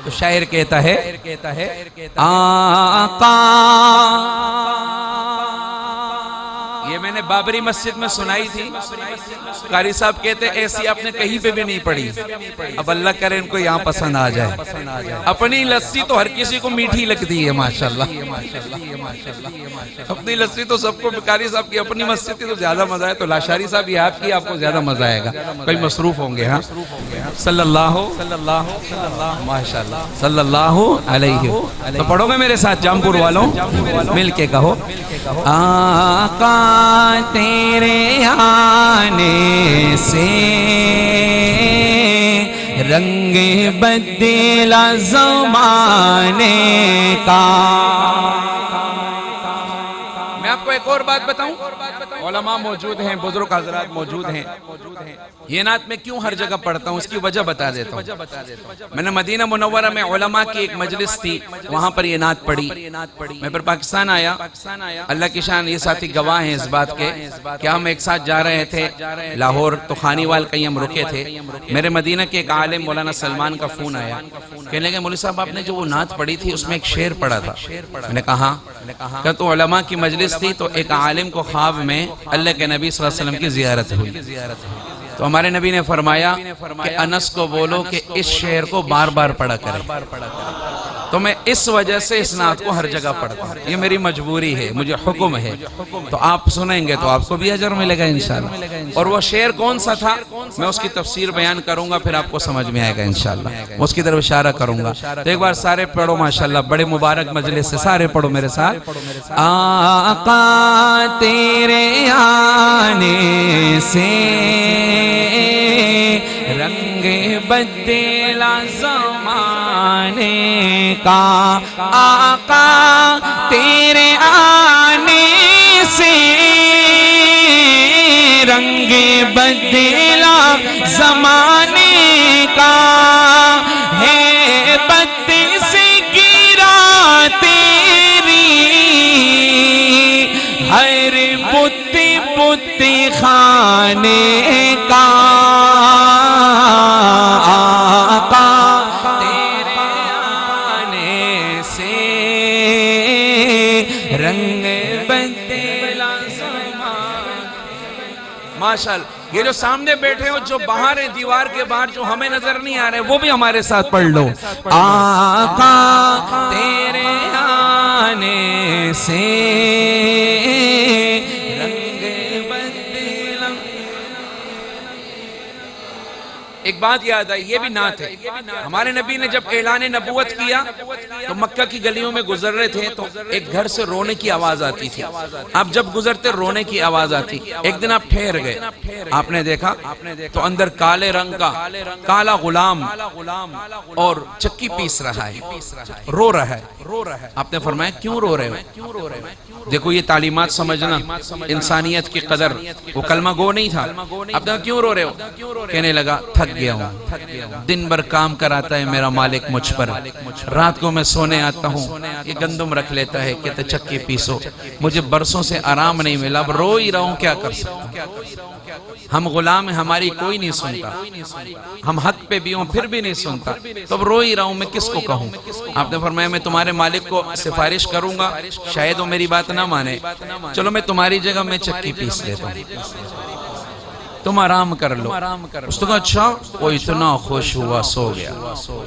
تو شاعر کہتا ہے آقا، یہ میں نے بابری مسجد میں سنائی تھی، قاری صاحب کہتے ایسی آپ نے کہیں پہ بھی نہیں پڑھی، اب اللہ کرے ان کو یہاں پسند آ جائے۔ اپنی لسی تو ہر کسی کو میٹھی لگتی ہے ماشاءاللہ، اپنی لسی تو سب کو، قاری صاحب کی اپنی مسجد تھی تو زیادہ مزہ ہے، تو لاشاری صاحب یہ آپ کی، آپ کو زیادہ مزہ آئے گا، کوئی مصروف ہوں گے۔ ہاں صلی اللہ ماشاءاللہ صلی اللہ علیہ، تو پڑھو گے میرے ساتھ جامپور والوں، مل کے کہو آقا تیرے آنے سے رنگ بدلا زمانے کا۔ میں آپ کو ایک اور بات بتاؤں، علماء موجود ہیں، بزرگ حضرات موجود ہیں، یہ نعت میں کیوں ہر جگہ پڑھتا ہوں اس کی وجہ بتا دیتا ہوں۔ میں نے مدینہ منورہ میں علماء کی ایک مجلس تھی، وہاں پر یہ نعت پڑھی، میں پھر پاکستان آیا، اللہ کی شان یہ ساتھی گواہ ہیں اس بات کے کہ ہم ایک ساتھ جا رہے تھے لاہور، تو خانیوال کہیں ہم رکے تھے، میرے مدینہ کے ایک عالم مولانا سلمان کا فون آیا، کہنے لگے مولوی صاحب آپ نے جو وہ نعت پڑھی تھی اس میں ایک شعر پڑھا تھا۔ میں نے کہا کہ تو علماء کی مجلس تھی، تو ایک عالم کو خواب میں اللہ کے نبی صلی اللہ علیہ وسلم کی زیارت ہوئی، تو ہمارے نبی نے فرمایا کہ انس کو بولو کہ اس شعر کو بار بار پڑھا کرے، تو میں اس وجہ سے اس نعت کو ہر جگہ پڑھتا ہوں، یہ میری مجبوری ہے، مجھے حکم ہے، تو آپ سنیں گے تو آپ کو بھی اجر ملے گا انشاءاللہ۔ اور وہ شعر کون سا تھا میں اس کی تفسیر بیان کروں گا، پھر آپ کو سمجھ میں آئے گا انشاءاللہ، اس کی طرف اشارہ کروں گا۔ تو ایک بار سارے پڑھو ماشاءاللہ، بڑے مبارک مجلس سے سارے پڑھو میرے ساتھ آقا تیرے آنے سے رنگ بدلا زمانے کا، آقا تیرے آنے سے رنگ بدلا زمانے کا، ہے بت سے گرا تیری ہر بت بت خانے کا، ماشاءاللہ۔ یہ جو سامنے بیٹھے ہو، جو باہر ہیں دیوار کے باہر، جو ہمیں نظر نہیں آ رہے، وہ بھی ہمارے ساتھ پڑھ لو آقا تیرے آنے سے رنگ بدلا۔ ایک بات یاد آئی، یہ بھی نعت ہے، ہمارے نبی نے جب اعلان نبوت کیا تو مکہ کی گلیوں میں گزر رہے تھے، تو ایک گھر سے رونے کی آواز آتی تھی، آپ جب گزرتے رونے کی آواز آتی، ایک دن آپ ٹھہر گئے، آپ نے دیکھا تو اندر کالے رنگ کا کالا غلام اور چکی پیس رہا ہے، رو رہا ہے۔ آپ نے فرمایا کیوں رو رہے ہو؟ دیکھو یہ تعلیمات سمجھنا، انسانیت کی قدر، وہ کلمہ گو نہیں تھا۔ آپ نے کیوں رو رہے ہو؟ کہنے لگا تھک گیا ہوں، دن بھر کام کراتا ہے میرا مالک مجھ پر، رات کو میں سونے آتا ہوں، یہ گندم رکھ لیتا ہے، کہتے چکی پیسو، مجھے برسوں سے آرام نہیں ملا، اب رو ہی رہا ہوں، کیا کر سکتا ہوں؟ ہم غلام ہیں، ہماری کوئی نہیں سنتا، ہم حق پہ بھی ہوں پھر بھی نہیں سنتا، تو اب رو ہی رہا ہوں، میں کس کو کہوں؟ آپ نے فرمایا میں تمہارے مالک کو سفارش کروں گا، شاید وہ میری بات نہ مانے، چلو میں تمہاری جگہ میں چکی پیس دیتا ہوں، تم آرام کر لو۔ اس نے کہا اچھا، وہ اتنا خوش ہوا، سو گیا،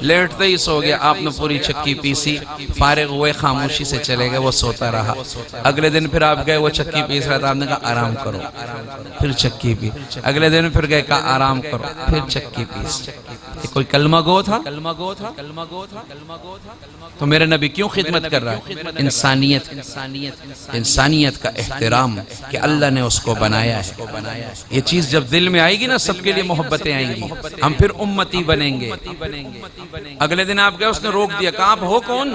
لیٹتے ہی سو گیا۔ آپ نے پوری چکی پیسی، فارغ ہوئے، خاموشی سے چلے گئے، وہ سوتا رہا۔ اگلے دن پھر آپ گئے، وہ چکی پیس رہا تھا، آپ نے کہا آرام کرو، پھر چکی پی۔ اگلے دن پھر گئے، کہا آرام کرو، پھر چکی پیس۔ کوئی کلمہ گو تھا؟ تو میرے نبی کیوں خدمت کر رہا ہے؟ انسانیت کا احترام کہ اللہ نے اس کو بنایا ہے۔ یہ چیز جب دل میں آئے گی نا، سب کے لیے محبتیں آئیں گی، ہم پھر امتی بنیں گے۔ اگلے دن آپ گئے، اس نے روک دیا، کہا آپ ہو کون؟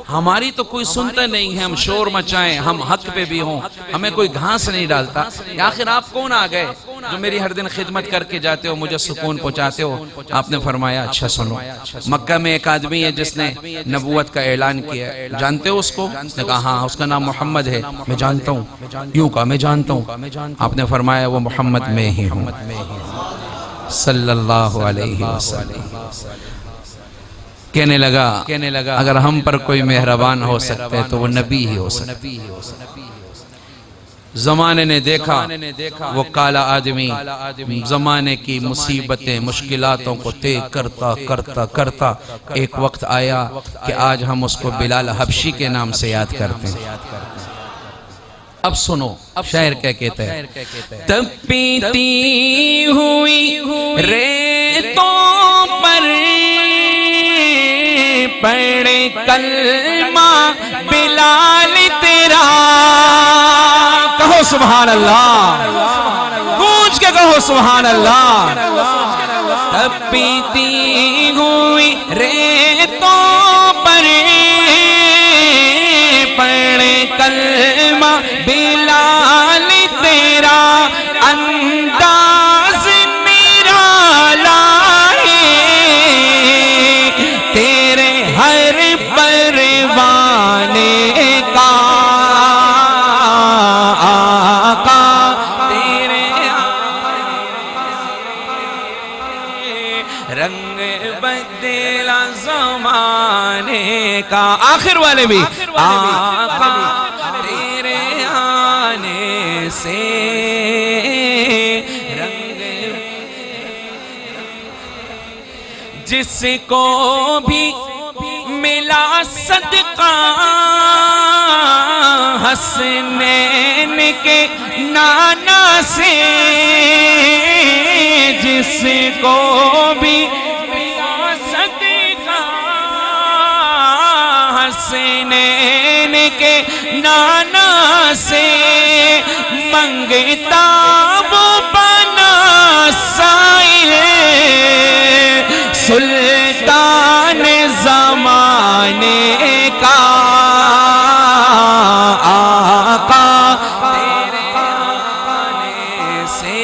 ہماری تو کوئی سنتا نہیں ہے، ہم شور مچائیں، ہم حق پہ بھی ہوں، ہمیں کوئی گھاس نہیں ڈالتا، آخر آپ کون آ گئے جو میری ہر دن خدمت کر کے جاتے ہو، مجھے سکون پہنچاتے ہو؟ آپ نے فرمایا اچھا سنو، مکہ میں ایک آدمی ہے جس نے نبوت کا اعلان کیا ہے، جانتے ہو اس کو؟ اس نے کہا ہاں، اس کا نام محمد ہے۔ میں جانتا ہوں۔ یوں کہا میں جانتا ہوں۔ آپ نے فرمایا وہ محمد میں ہی ہوں۔ صلی اللہ علیہ وسلم کہنے لگا اگر ہم پر کوئی مہربان ہو سکتے تو وہ نبی ہی ہو سکتے. زمانے نے دیکھا وہ کالا آدمی زمانے کی مصیبتیں مشکلاتوں کو طے کرتا کرتا کرتا ایک وقت آیا کہ آج ہم اس کو بلال حبشی کے نام سے یاد کرتے ہیں. اب سنو شاعر کیا کہتا ہے. تپتی ہوئی ریتوں پر پڑھے کلمہ بلال تیرا. کہو سبحان اللہ, گونج کے کہو سبحان اللہ. تپتی ہوئی ریتوں پر پڑھے کلمہ بلال تیرا, انداز میرا لائے تیرے ہر پروانے کا آقا, تیرے رنگ بدلا زمانے کا. آخر والے بھی آقا تیرے آنے سے رنگ, جس کو بھی ملا صدقہ حسنین کے نانا سے, جس کو بھی ملا صدقہ حسنین کے نانا سے, منگتا وہ بنا سائل سلطان زمانے کا. آقا تیرے آنے سے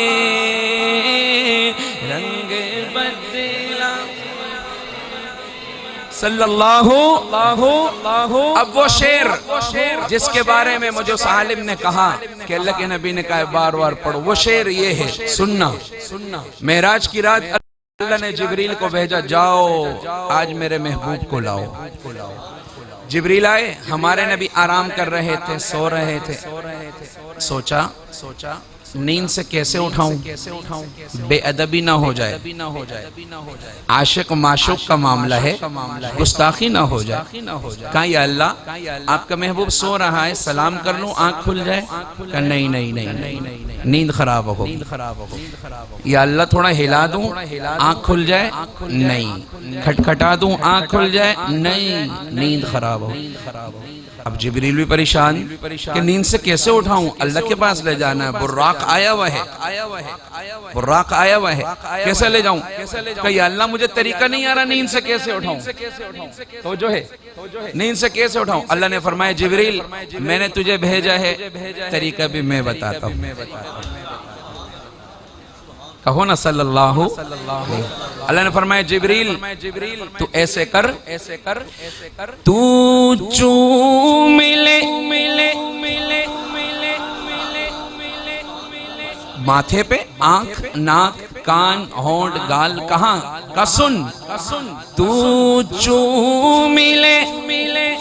رنگ بدلا. صلی اللہ. اب وہ شعر جس کے بارے میں مجھے سالم نے کہا کہ اللہ کے نبی نے کہا بار بار پڑھو, وہ شعر یہ ہے. سننا, معراج کی رات اللہ نے جبریل کو بھیجا, جاؤ آج میرے محبوب کو لاؤ. جبریل آئے, ہمارے نبی آرام کر رہے تھے, سو رہے تھے. سوچا نیند سے کیسے اٹھاؤں, بے ادبی نہ ہو جائے, عاشق معشوق کا معاملہ ہے, گستاخی نہ ہو جائے. کہا یا اللہ آپ کا محبوب سو رہا ہے, سلام کر لوں آنکھ کھل جائے. کہا نہیں, نیند خراب ہو. یا اللہ تھوڑا ہلا دوں آنکھ کھل جائے. نہیں, کھٹکھٹا دوں آنکھ کھل جائے. نہیں, نیند خراب ہو. اب جبریل بھی پریشان کہ نیند سے کیسے اٹھاؤں, اللہ کے پاس لے جانا ہے, براق آیا ہوا ہے, براق آیا ہوا ہے, کیسے لے جاؤں. کہ یا اللہ مجھے طریقہ نہیں آ رہا نیند سے کیسے اٹھاؤں. تو جو ہے نیند سے کیسے اٹھاؤں. اللہ نے فرمایا جبریل میں نے تجھے بھیجا ہے, طریقہ بھی میں بتاتا ہوں. کہو نا صلی اللہ. اللہ نے فرمایا جبریل تو ایسے کر, تو چوم لے ماتھے پہ, آنکھ ناک کان ہونٹ گال کہاں کا سن. تو چوم لے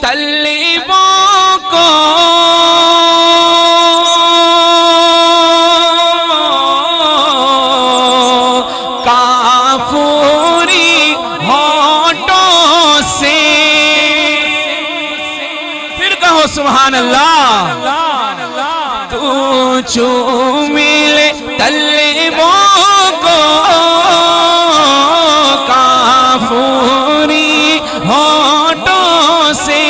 طلبوں کو کافوری ہونٹوں سے. پھر کہو سبحان اللہ. تو چوم لے طلبوں کو کافوری ہونٹوں سے,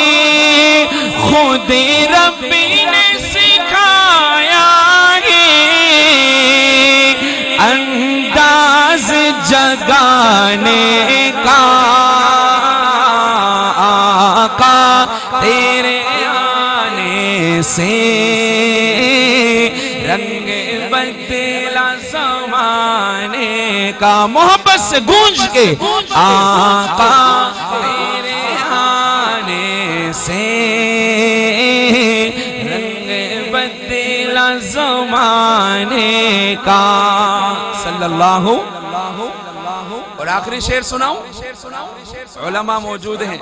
خود رب نے سکھایا ہے انداز جگانے کا. آقا تیرے آنے سے رنگ بدلا زمانے کا. محبت سے گونج کے آقا تیرے آنے سے رنگ بدلا زمانے کا. صلی اللہ آخری شعر سناؤں؟ علماء موجود ہیں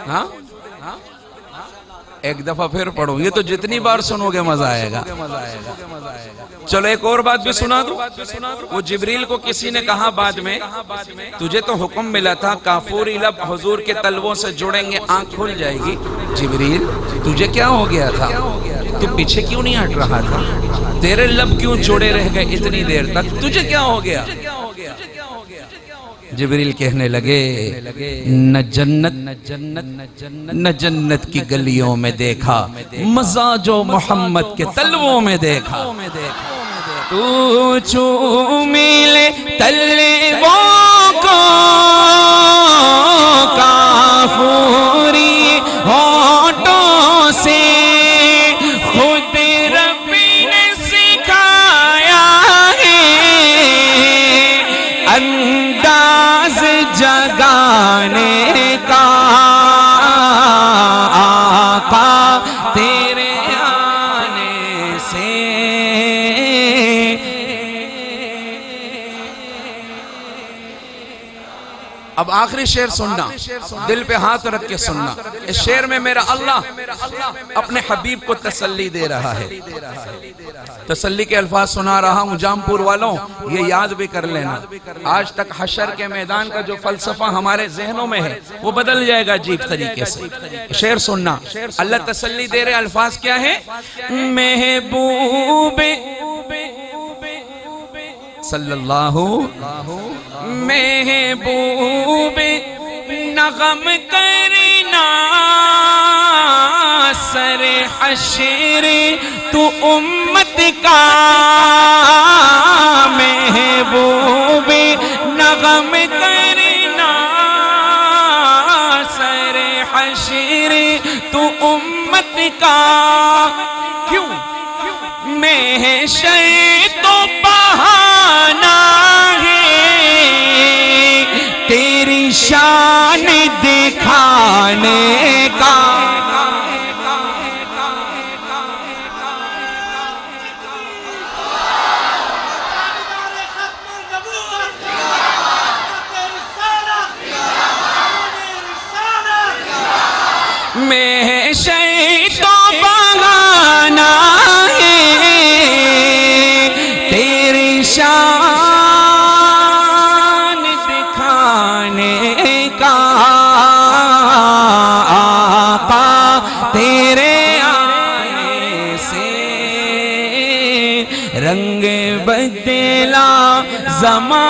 ہاں ایک دفعہ پھر پڑھو، یہ تو جتنی بار سنو گے مزہ آئے گا۔ چلو ایک اور بات بھی سنا دو۔ وہ جبریل کو کسی نے کہا بعد میں، تجھے تو حکم ملا تھا کافوری لب حضور کے تلووں سے جڑیں گے آنکھ کھل جائے گی، جبریل تجھے کیا ہو گیا تھا؟ تو پیچھے کیوں نہیں ہٹ رہا تھا؟ تیرے لب کیوں جوڑے رہ گئے اتنی دیر تک؟ تجھے کیا ہو گیا؟ جبریل کہنے لگے نہ جنت کی گلیوں میں دیکھا، مزہ جو محمد کے تلووں میں دیکھا۔ تو چومی لے تلووں کو کافوری ہونٹوں سے، خود رب نے سکھایا ہے انداز جگانے کا، آقا تیرے آنے سے۔ اب آخری شعر سننا، دل پہ ہاتھ رکھ کے سننا۔ اس شعر میں میرا اللہ اپنے حبیب کو تسلی دے رہا ہے۔ تسلی کے الفاظ سنا رہا ہوں، جامپور والوں یہ یاد بھی کر لینا، آج تک حشر کے میدان کا جو فلسفہ ہمارے ذہنوں میں ہے وہ بدل جائے گا عجیب طریقے سے۔ شعر سننا، اللہ تسلی دے رہے، الفاظ کیا ہے؟ محبوب صلی اللہ محبوب نغم کرنا سر حشر تو امت کا، محبوب نغم کرنا سر حشر تو امت کا۔ کیوں؟ محشر تو بہانہ ہے تیری شان دکھانے کا۔ محشر تو بہانہ ہے تیری شان دکھانے کا، آقا تیرے آنے سے رنگ بدلا زمانہ